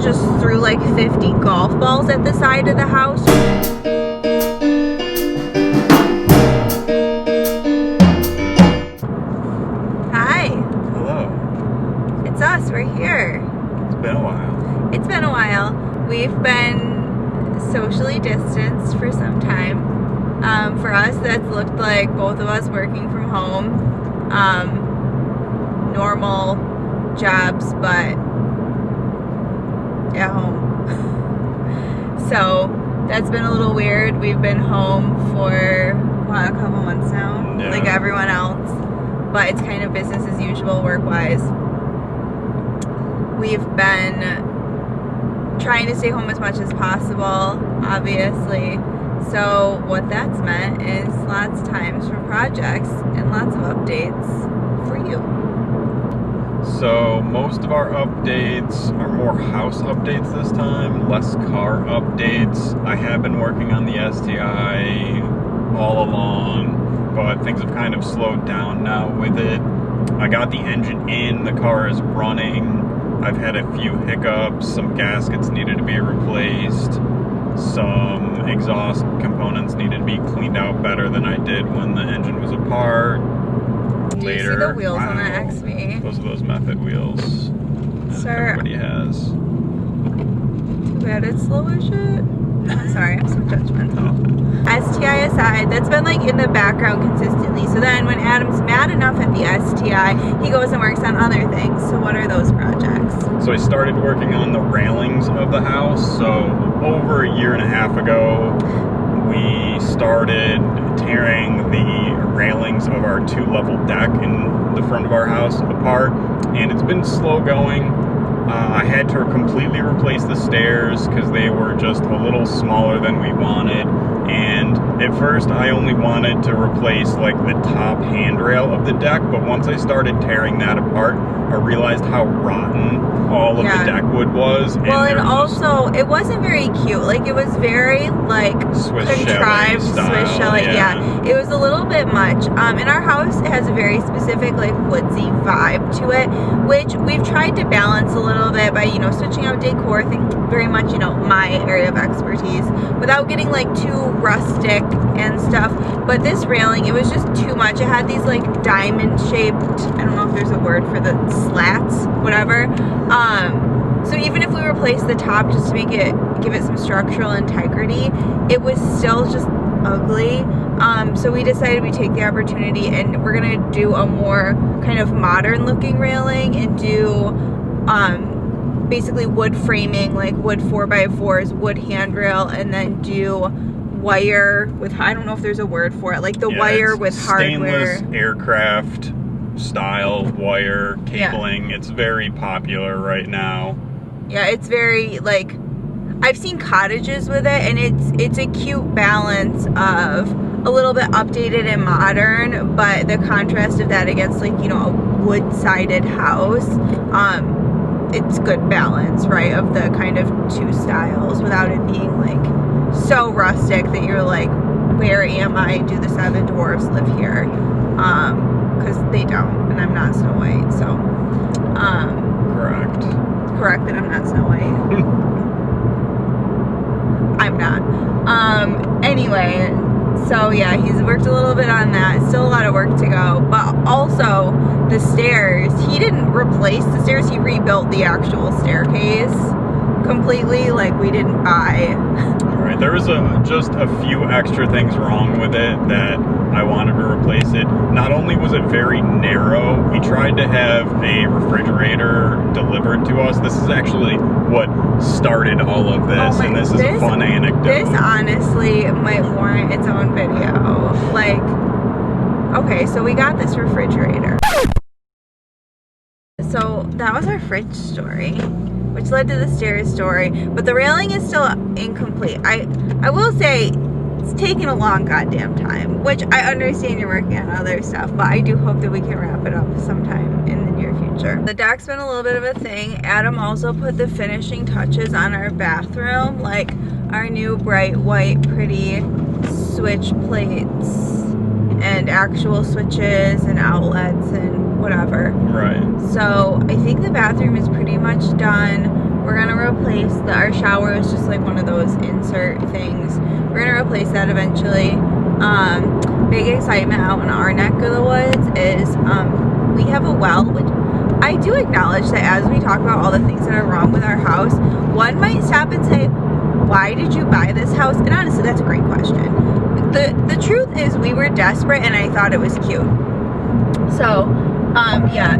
just threw like 50 golf balls at the side of the house. Hi. Hello. It's us. We're here. It's been a while. It's been a while. We've been socially distanced for some time. For us, that's looked like both of us working from home. Normal jobs, but at home. So that's been a little weird. We've been home for a couple months now, like everyone else, but it's kind of business as usual work-wise. We've been trying to stay home as much as possible, obviously. So what that's meant is lots of times for projects and lots of updates for you. So most of our updates are more house updates this time, less car updates. I have been working on the STI all along, but things have kind of slowed down now with it. I got the engine in, the car is running. I've had a few hiccups, some gaskets needed to be replaced, some exhaust components needed to be cleaned out better than I did when the engine was apart. Do you see the wheels on the XV? Those are those method wheels. Sir, Everybody has. Too bad it's slow as shit. Sorry, I'm so judgmental. STI aside, that's been like in the background consistently. So then when Adam's mad enough at the STI, he goes and works on other things. So what are those projects? So I started working on the railings of the house. So over a year and a half ago, we started tearing the railings of our 2-level deck in the front of our house apart, and it's been slow going. I had to completely replace the stairs because they were just a little smaller than we wanted, and at first I only wanted to replace like the top handrail of the deck, but once I started tearing that apart, I realized how rotten all of the deck wood was. Well, and also it wasn't very cute. Like it was very like contrived Swiss chalet. Yeah, it was a little bit much. And our house has a very specific like woodsy vibe to it, which we've tried to balance a little bit by switching out decor. I think very much my area of expertise without getting like too rustic and stuff. But this railing, it was just too much. It had these like diamond shaped, I don't know if there's a word for the slats, whatever. So even if we replaced the top just to make it, give it some structural integrity, it was still just ugly. So we decided we'd take the opportunity and we're gonna do a more kind of modern looking railing and do basically wood framing, like wood 4x4s, wood handrail, and then do wire with, I don't know if there's a word for it, like the wire with hardware. Stainless aircraft style wire cabling. It's very popular right now. Yeah, it's very like, I've seen cottages with it, and it's a cute balance of a little bit updated and modern, but the contrast of that against like a wood-sided house, it's good balance, right, of the kind of two styles without it being like so rustic that you're like, where am I? Do the 7 dwarfs live here? Because they don't, and I'm not Snow White, so correct that I'm not Snow White. I'm not. Anyway, so yeah, he's worked a little bit on that. Still a lot of work to go, but also the stairs, he didn't replace the stairs, he rebuilt the actual staircase completely. Like, we didn't buy. Right, there was just a few extra things wrong with it that I wanted to replace it. Not only was it very narrow, we tried to have a refrigerator delivered to us. This is actually what started all of this, and this is a fun anecdote. This honestly might warrant its own video. Like, okay, so we got this refrigerator. So that was our fridge story, which led to the stairs story, but the railing is still incomplete. I will say it's taken a long goddamn time, which I understand you're working on other stuff, but I do hope that we can wrap it up sometime in the near future. The deck's been a little bit of a thing. Adam also put the finishing touches on our bathroom, like our new bright white pretty switch plates and actual switches and outlets and whatever. Right. So I think the bathroom is pretty much done. We're gonna replace our shower is just like one of those insert things. We're gonna replace that eventually. Big excitement out in our neck of the woods is we have a well, which I do acknowledge that as we talk about all the things that are wrong with our house, one might stop and say, why did you buy this house? And honestly, that's a great question. The truth is we were desperate and I thought it was cute. So, yeah,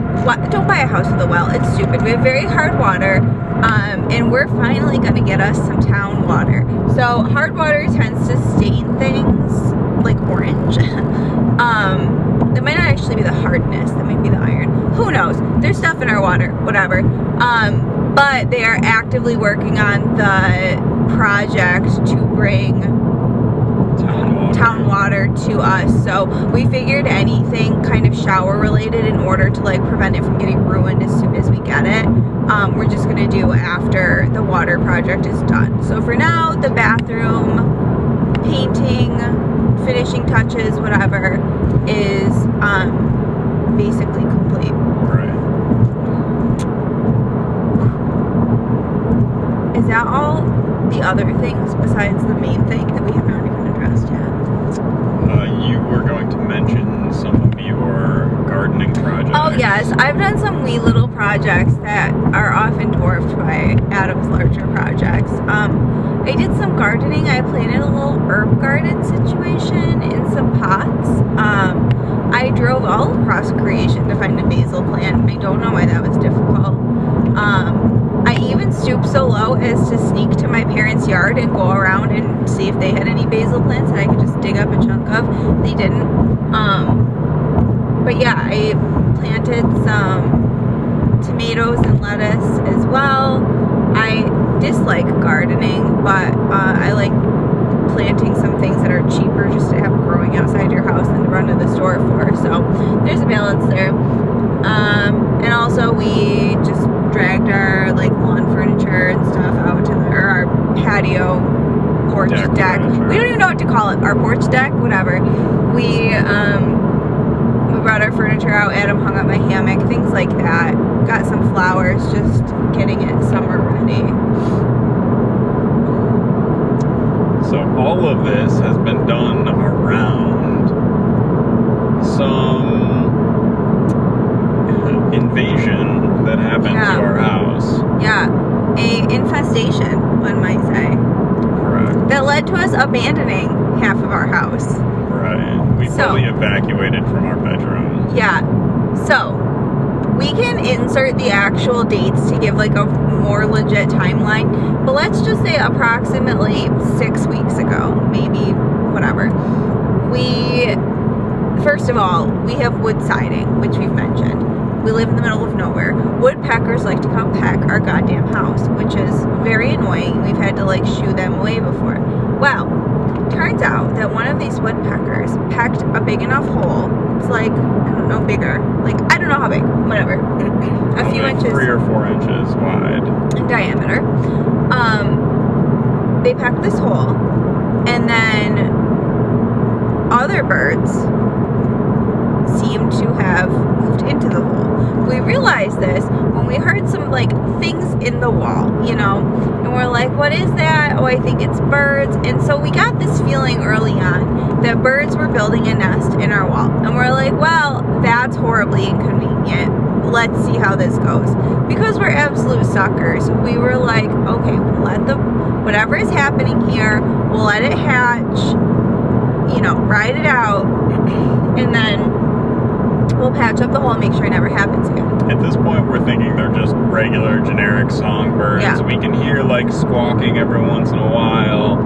don't buy a house with a well. It's stupid. We have very hard water, and we're finally going to get us some town water. So hard water tends to stain things like orange. That might not actually be the hardness. That might be the iron. Who knows? There's stuff in our water, whatever. But they are actively working on the project to bring town water to us. So we figured anything kind of shower related, in order to like prevent it from getting ruined as soon as we get it, we're just going to do after the water project is done. So for now, the bathroom painting, finishing touches, whatever, is basically complete. Right. Is that all the other things besides the main thing that we have not even addressed yet? You were going to mention some of your gardening projects. Oh yes, I've done some wee little projects that are often dwarfed by Adam's larger projects. I did some gardening. I planted a little herb garden situation in some pots. I drove all across creation to find a basil plant. I don't know why that was difficult. I even stooped so low as to sneak to my parents' yard and go around and see if they had any basil plants that I could just dig up a chunk of. They didn't. But yeah, I planted some tomatoes and lettuce as well. I dislike gardening, but I like planting some things that are cheaper just to have growing outside your house than to run to the store for. So there's a balance there. And also we just dragged our like lawn furniture and stuff out to our patio porch deck. We don't even know what to call it. Our porch deck, whatever. We brought our furniture out. Adam hung up my hammock, things like that. Got some flowers, just getting it summer ready. So all of this has been done around some invasion that happened to our house. Yeah, a infestation, one might say. Correct. That led to us abandoning half of our house. Right. We fully evacuated from our bedroom. Yeah. So we can insert the actual dates to give like a more legit timeline, but let's just say approximately 6 weeks ago, maybe, whatever. First of all, we have wood siding, which we've mentioned. We live in the middle of nowhere. Woodpeckers like to come peck our goddamn house, which is very annoying. We've had to like shoo them away before. Well, turns out that one of these woodpeckers pecked a big enough hole. It's like, I don't know, bigger. Like, I don't know how big. Whatever. A few inches. 3 or 4 inches wide. In diameter. They pecked this hole. And then other birds seem to have moved into the hole. We realized this when we heard some like things in the wall, you know, and we're like, what is that? Oh, I think it's birds. And so we got this feeling early on that birds were building a nest in our wall. And we're like, well, that's horribly inconvenient. Let's see how this goes. Because we're absolute suckers, we were like, okay, we'll let whatever is happening here, we'll let it hatch, you know, ride it out, and then we'll patch up the hole and make sure it never happens again. At this point, we're thinking they're just regular generic songbirds. Yeah. We can hear like squawking every once in a while,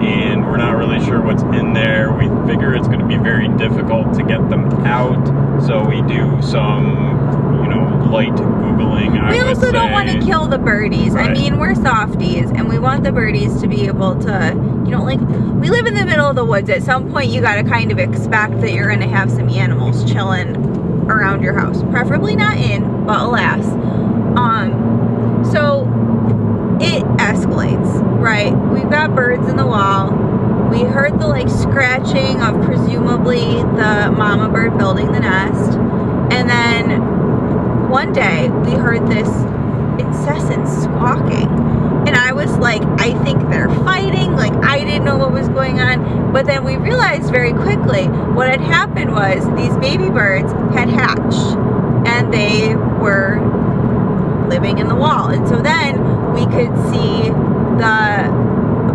and we're not really sure what's in there. We figure it's going to be very difficult to get them out, so we do some, you know, light Googling, I We would also don't say. want to kill the birdies. Right. I mean, we're softies, and we want the birdies to be able to, you know, like, we live in the middle of the woods. At some point, you got to kind of expect that you're going to have some animals chilling around your house. Preferably not in, but alas. So it escalates, right? We've got birds in the wall. We heard the, like, scratching of presumably the mama bird building the nest. And then one day we heard this incessant squawking. And I was like, I think they're fighting. Like, I didn't know what was going on. But then we realized very quickly what had happened was these baby birds had hatched and they were living in the wall. And so then we could see the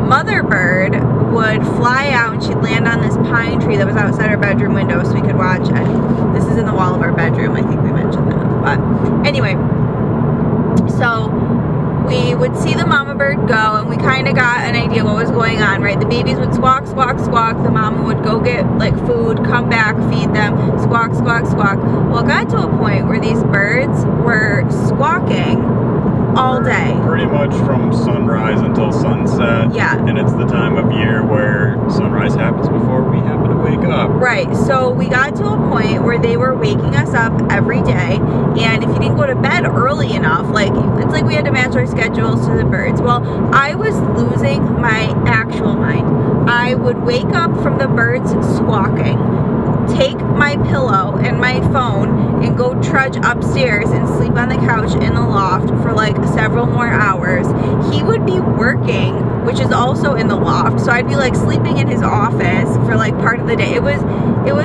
mother bird would fly out and she'd land on this pine tree that was outside our bedroom window so we could watch it. This is in the wall of our bedroom. I think we mentioned that. But anyway, so we would see the mama bird go and we kind of got an idea what was going on, right? The babies would squawk, squawk, squawk. The mama would go get like food, come back, feed them, squawk, squawk, squawk. Well, it got to a point where these birds were squawking all day. Pretty much from sunrise until sunset. Yeah. And it's the time of year where sunrise happens before we happen to wake up. Right. So we got to a point where they were waking us up every day. And if you didn't go to bed early enough, like, it's like we had to match our schedules to the birds. Well, I was losing my actual mind. I would wake up from the birds squawking, take my pillow and my phone and go trudge upstairs and sleep on the couch in the loft for like several more hours. He would be working, which is also in the loft, so I'd be like sleeping in his office for like part of the day. It was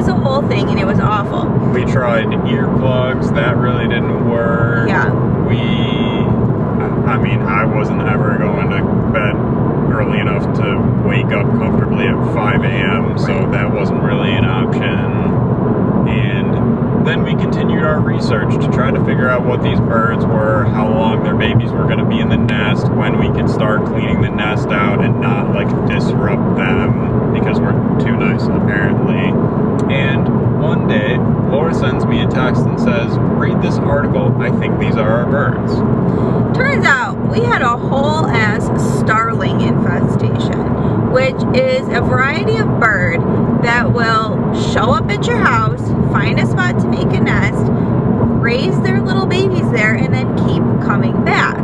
a whole thing and it was awful. We tried earplugs, that really didn't work. Yeah. I mean, I wasn't ever going to bed early enough to wake up comfortably at 5 a.m., so that wasn't really an option. And then we continued our research to try to figure out what these birds were, how long their babies were going to be in the nest, when we could start cleaning the nest out and not like disrupt them because we're too nice apparently. And one day, Laura sends me a text and says, read this article, I think these are our birds. Turns out we had a whole ass starling infestation, which is a variety of bird that will show up at your house, find a spot to make a nest, raise their little babies there, and then keep coming back.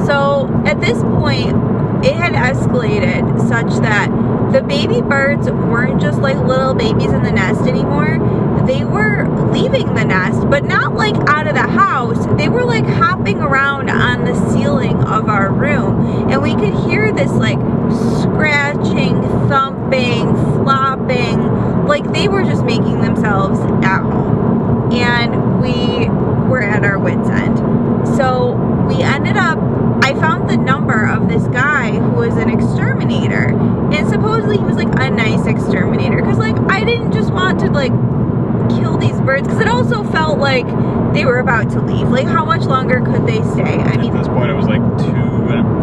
So at this point, it had escalated such that the baby birds weren't just like little babies in the nest anymore. They were leaving the nest, but not like out of the house. They were like hopping around on the ceiling of our room. And we could hear this like scratching, thumping, flopping. Like they were just making themselves at home. And we were at our wits' end. So we ended up, I found the number of this guy who was an exterminator. And supposedly he was like a nice exterminator. Because like I didn't just want to like kill these birds, because it also felt like they were about to leave. Like how much longer could they stay? I mean, at this point it was like 2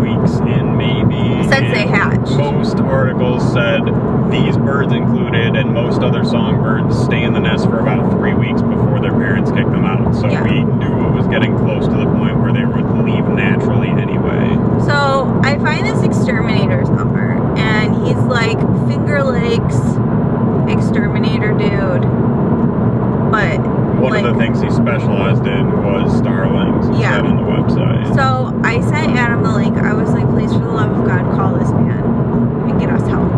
weeks in maybe. Since they hatched. Most articles said these birds included and most other songbirds stay in the nest for about 3 weeks before their parents kick them out. So yeah. We knew it was getting close to the point where they would leave naturally anyway. So I find this exterminator's number and he's like Finger Lakes exterminator dude. But one like, of the things he specialized in was Starlings. Yeah. On the website. So I sent Adam the link. I was like, please, for the love of God, call this man and get us help.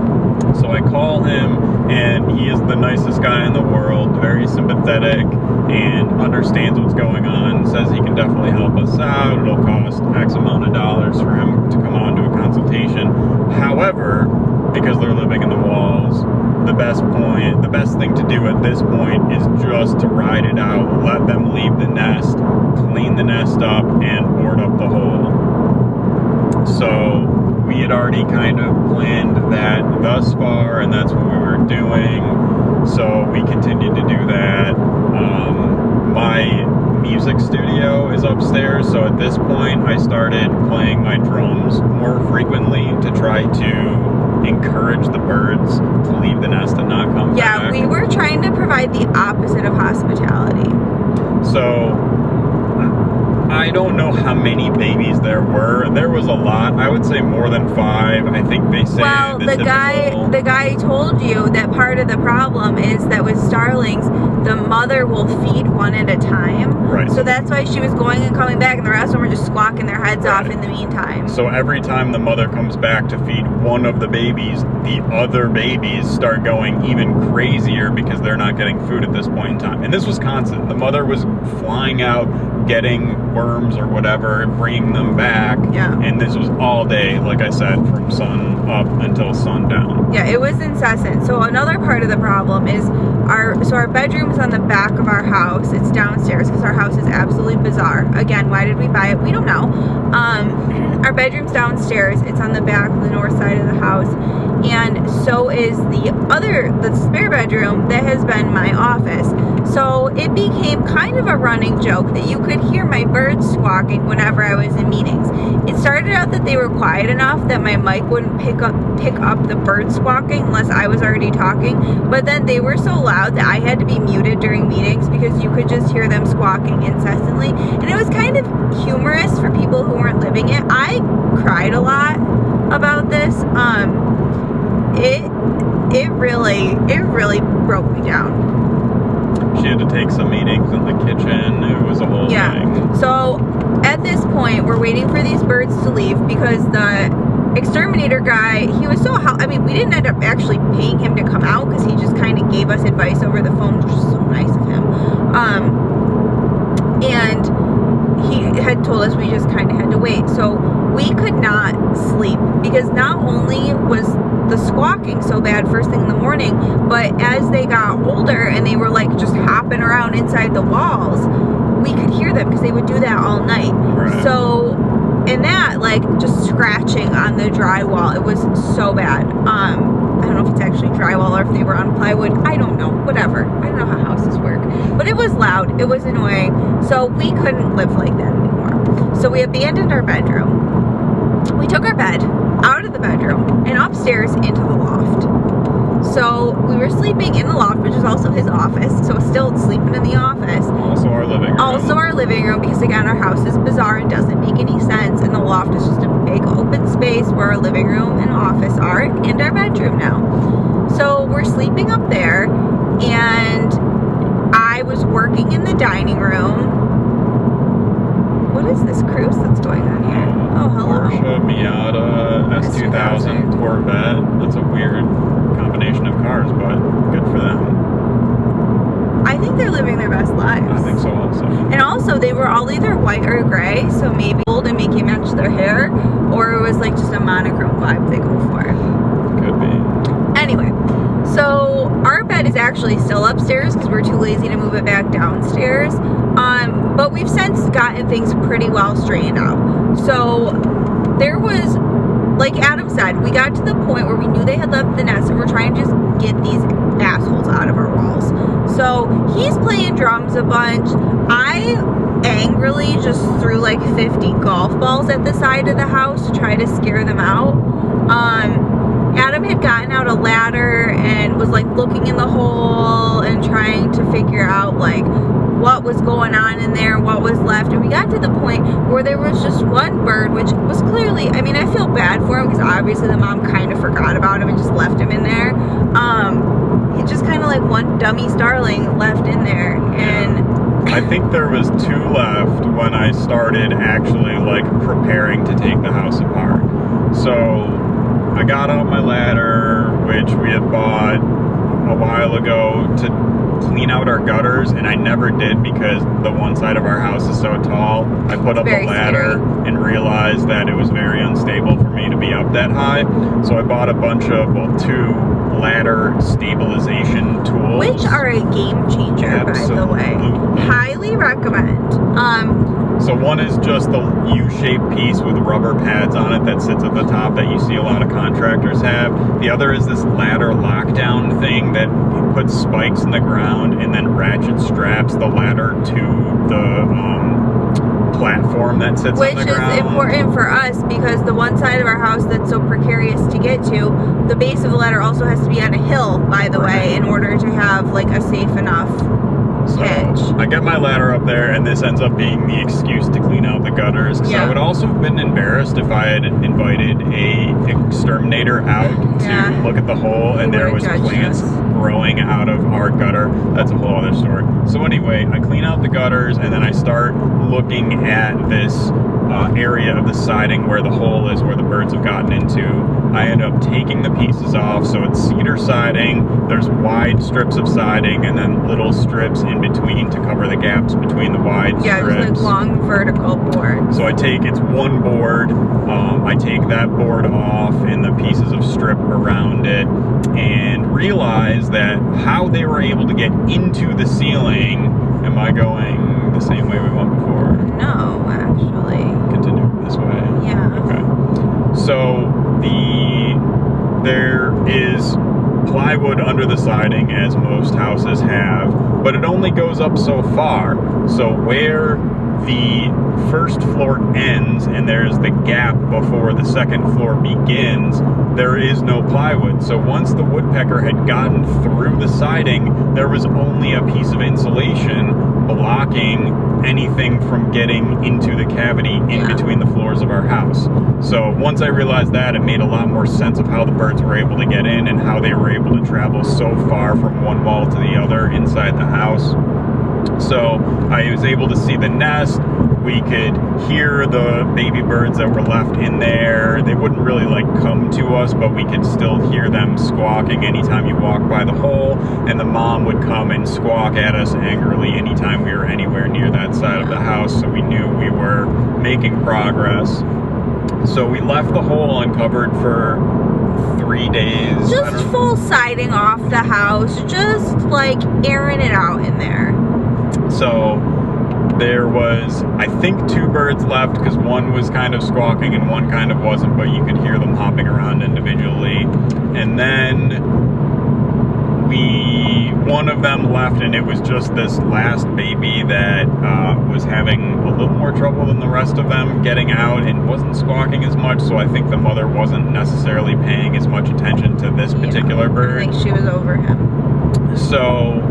So I call him, and he is the nicest guy in the world, very sympathetic, and understands what's going on, says he can definitely help us out. It'll cost X amount of dollars for him to come on to a consultation. However, because they're living in the walls, the best thing to do at this point is just to ride it out, let them leave the nest, clean the nest up, and board up the hole. So we had already kind of planned that thus far, and that's what we were doing. So we continued to do that. My music studio is upstairs, so at this point I started playing my drums more frequently to try to encourage the birds to leave the nest and not come back. Yeah, we were trying to provide the opposite of hospitality. So I don't know how many babies there were. There was a lot. I would say more than 5. I think they say the guy told you that part of the problem is that with starlings, the mother will feed one at a time. Right. So that's why she was going and coming back, and the rest of them were just squawking their heads off in the meantime. So every time the mother comes back to feed one of the babies, the other babies start going even crazier because they're not getting food at this point in time. And this was constant. The mother was flying out, getting worms or whatever and bringing them back. Yeah. And this was all day, like I said, from sun up until sundown. Yeah, it was incessant. So another part of the problem is our bedroom is on the back of our house. It's downstairs because our house is absolutely bizarre. Again, why did we buy it? We don't know. Our bedroom's downstairs. It's on the back, the north side of the house. And so is the spare bedroom that has been my office. So it became kind of a running joke that you could hear my birds squawking whenever I was in meetings. It started out that they were quiet enough that my mic wouldn't pick up the bird squawking unless I was already talking. But then they were so loud that I had to be muted during meetings because you could just hear them squawking incessantly. And it was kind of humorous for people who weren't living it. I cried a lot about this. It really broke me down. She had to take some meetings in the kitchen. It was a whole thing. So at this point, we're waiting for these birds to leave because the exterminator guy, he was we didn't end up actually paying him to come out because he just kind of gave us advice over the phone, which was so nice of him. And he had told us we just kind of had to wait. So we could not sleep because not only was the squawking so bad first thing in the morning, but as they got older and they were like just hopping around inside the walls, we could hear them because they would do that all night. Right. So, and that like just scratching on the drywall, it was so bad. I don't know if it's actually drywall or if they were on plywood. I don't know. Whatever. I don't know how houses work. But it was loud. It was annoying. So we couldn't live like that anymore. So we abandoned our bedroom. We took our bed out of the bedroom and upstairs into the loft. So we were sleeping in the loft, which is also his office. So still sleeping in the office. Also our living room. Also our living room, because again, our house is bizarre and doesn't make any sense. And the loft is just a big open space where our living room and office are, and our bedroom now. So we're sleeping up there, and I was working in the dining room. What is this cruise that's going on here? Oh, hello. Porsche Miata S2000 Corvette. That's a weird combination of cars, but good for them. I think they're living their best lives. I think so also. And also, they were all either white or gray, so maybe gold and make it match their hair, or it was like just a monochrome vibe they go for. Could be. Anyway, so our bed is actually still upstairs because we're too lazy to move it back downstairs. But we've since gotten things pretty well straightened out. So there was, like Adam said, we got to the point where we knew they had left the nest and we're trying to just get these assholes out of our walls. So he's playing drums a bunch. I angrily just threw like 50 golf balls at the side of the house to try to scare them out. Adam had gotten out a ladder and was like looking in the hole and trying to figure out like what was going on in there, what was left. And we got to the point where there was just one bird, which was clearly, I mean, I feel bad for him because obviously the mom kind of forgot about him and just left him in there. It's just kind of like one dummy starling left in there. And I think there was 2 left when I started actually like preparing to take the house apart. So I got out my ladder, which we had bought a while ago, to clean out our gutters, and I never did because the one side of our house is so tall. I put up a ladder and realized that it was very unstable for me to be up that high. So I bought a bunch of, 2 ladder stabilization tools. Which are a game changer, absolutely, by the way. Highly recommend. So one is just the U-shaped piece with rubber pads on it that sits at the top that you see a lot of contractors have. The other is this ladder lockdown thing that puts spikes in the ground and then ratchet straps the ladder to the platform that sits on the ground. Which is important for us because the one side of our house that's so precarious to get to, the base of the ladder also has to be on a hill, by the way, in order to have like a safe enough hitch. I get my ladder up there, and this ends up being the excuse to clean out the gutters. Because I would also have been embarrassed if I had invited a exterminator out to look at the hole, and there was plants growing out of our gutter. That's a whole other story. So anyway, I clean out the gutters, and then I start looking at this area of the siding where the hole is where the birds have gotten into. I end up taking the pieces off, so it's cedar siding, there's wide strips of siding, and then little strips in between to cover the gaps between the wide strips. Yeah, just like long vertical boards. So it's one board, I take that board off and the pieces of strip around it, and realize that how they were able to get into the ceiling. Am I going the same way we went before? No, actually. Continue this way? Yeah. Okay. So there is plywood under the siding, as most houses have, but it only goes up so far. So where the first floor ends and there's the gap before the second floor begins, there is no plywood. So once the woodpecker had gotten through the siding, there was only a piece of insulation blocking anything from getting into the cavity in between the floors of our house. So once I realized that, it made a lot more sense of how the birds were able to get in and how they were able to travel so far from one wall to the other inside the house. So I was able to see the nest. We could hear the baby birds that were left in there. They wouldn't really like come to us, but we could still hear them squawking anytime you walked by the hole, and the mom would come and squawk at us angrily anytime we were anywhere near that side of the house, so we knew we were making progress. So we left the hole uncovered for 3 days. Just full siding off the house, just like airing it out in there. So there was, I think, 2 birds left, because one was kind of squawking and one kind of wasn't, but you could hear them hopping around individually. And then one of them left, and it was just this last baby that was having a little more trouble than the rest of them getting out and wasn't squawking as much, so I think the mother wasn't necessarily paying as much attention to this particular bird. I think she was over him. So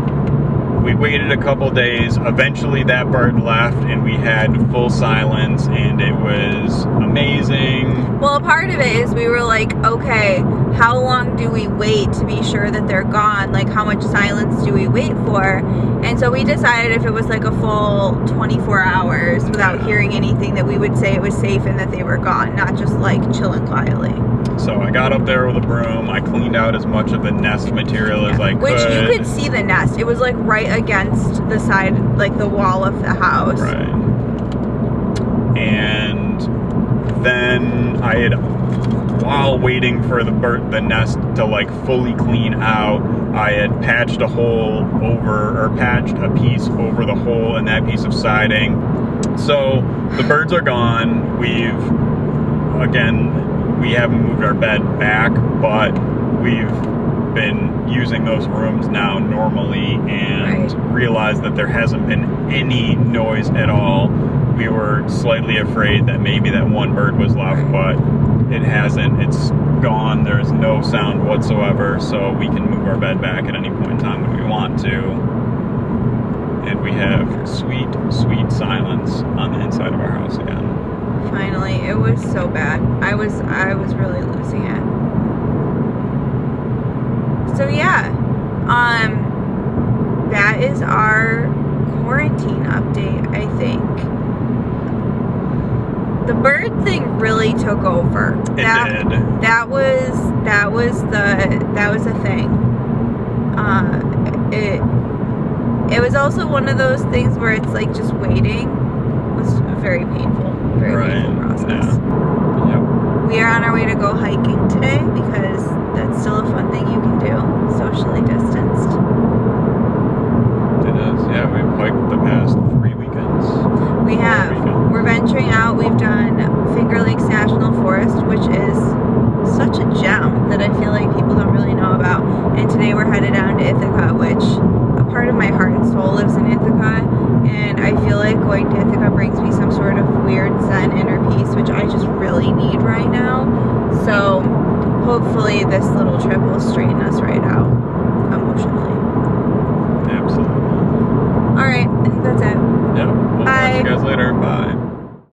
we waited a couple days. Eventually that bird left and we had full silence, and it was amazing. Well, a part of it is we were like, okay, how long do we wait to be sure that they're gone? Like, how much silence do we wait for? And so we decided if it was like a full 24 hours without hearing anything, that we would say it was safe and that they were gone, not just like chilling quietly. So I got up there with a broom. I cleaned out as much of the nest material as I could. Which you could see the nest. It was like right against the side, like the wall of the house. Right. And then I had, while waiting for the nest to like fully clean out, I had patched a hole over, or patched a piece over the hole in that piece of siding. So the birds are gone. We haven't moved our bed back, but we've been using those rooms now normally, and realized that there hasn't been any noise at all. We were slightly afraid that maybe that one bird was left, but it hasn't. It's gone. There's no sound whatsoever, so we can move our bed back at any point in time that we want to. And we have sweet, sweet silence on the inside of our house again. Finally, it was so bad. I was really losing it. So yeah, that is our quarantine update, I think. The bird thing really took over. It did. That was a thing. It was also one of those things where it's like just waiting was very painful. Very painful process. Yeah. Yep. We are on our way to go hiking today because that's still a fun thing you can do, socially distanced. It is. Yeah, we've hiked the past 3 weekends. We have. We're venturing out. We've done Finger Lakes National Forest, which is such a gem that I feel like people don't really know about. And today we're headed down to Ithaca, which a part of my heart and soul lives in Ithaca. And I feel like going to Ithaca brings me some sort of weird zen inner peace, which I just really need right now. So hopefully this little trip will straighten us right out.